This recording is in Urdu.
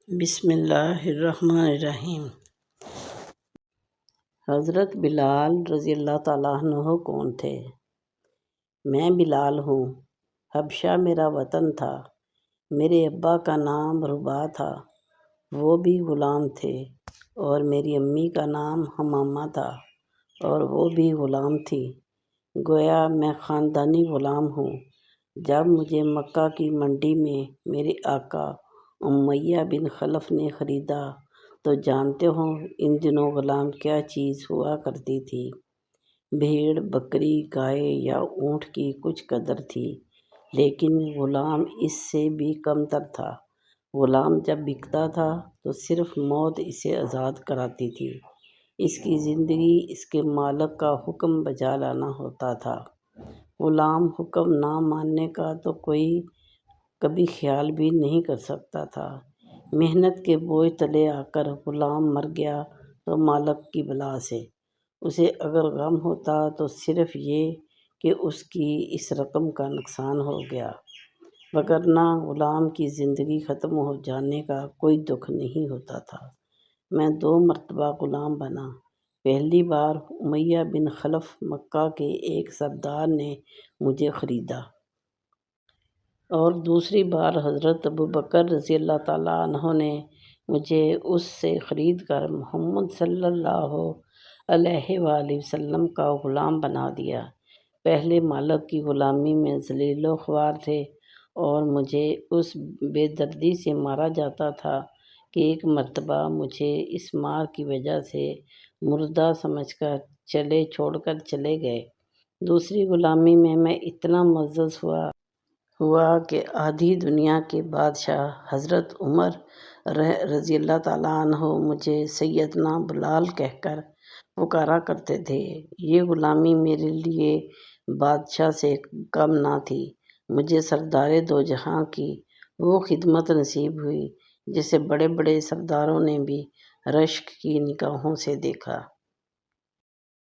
بسم اللہ الرحمن الرحیم۔ حضرت بلال رضی اللہ تعالیٰ عنہ کون تھے؟ میں بلال ہوں۔ حبشہ میرا وطن تھا۔ میرے ابا کا نام رباح تھا، وہ بھی غلام تھے، اور میری امی کا نام حمامہ تھا اور وہ بھی غلام تھی۔ گویا میں خاندانی غلام ہوں۔ جب مجھے مکہ کی منڈی میں میرے آقا امیہ بن خلف نے خریدا تو جانتے ہو ان دنوں غلام کیا چیز ہوا کرتی تھی۔ بھیڑ، بکری، گائے یا اونٹ کی کچھ قدر تھی، لیکن غلام اس سے بھی کم تر تھا۔ غلام جب بکتا تھا تو صرف موت اسے آزاد کراتی تھی۔ اس کی زندگی اس کے مالک کا حکم بجا لانا ہوتا تھا۔ غلام حکم نہ ماننے کا تو کوئی کبھی خیال بھی نہیں کر سکتا تھا۔ محنت کے بوجھ تلے آ کر غلام مر گیا تو مالک کی بلا سے اسے اگر غم ہوتا تو صرف یہ کہ اس کی اس رقم کا نقصان ہو گیا، وگرنہ غلام کی زندگی ختم ہو جانے کا کوئی دکھ نہیں ہوتا تھا۔ میں 2 مرتبہ غلام بنا۔ پہلی بار امیہ بن خلف مکہ کے ایک سردار نے مجھے خریدا، اور دوسری بار حضرت ابوبکر رضی اللہ تعالیٰ عنہ نے مجھے اس سے خرید کر محمد صلی اللہ علیہ وآلہ وسلم کا غلام بنا دیا۔ پہلے مالک کی غلامی میں ذلیل و خوار تھے اور مجھے اس بے دردی سے مارا جاتا تھا کہ ایک مرتبہ مجھے اس مار کی وجہ سے مردہ سمجھ کر چھوڑ کر چلے گئے۔ دوسری غلامی میں اتنا معزز ہوا کہ آدھی دنیا کے بادشاہ حضرت عمر رضی اللہ تعالیٰ عنہ مجھے سیدنا بلال کہہ کر پکارا کرتے تھے۔ یہ غلامی میرے لیے بادشاہ سے کم نہ تھی۔ مجھے سردار دو جہاں کی وہ خدمت نصیب ہوئی جسے بڑے بڑے سرداروں نے بھی رشک کی نگاہوں سے دیکھا۔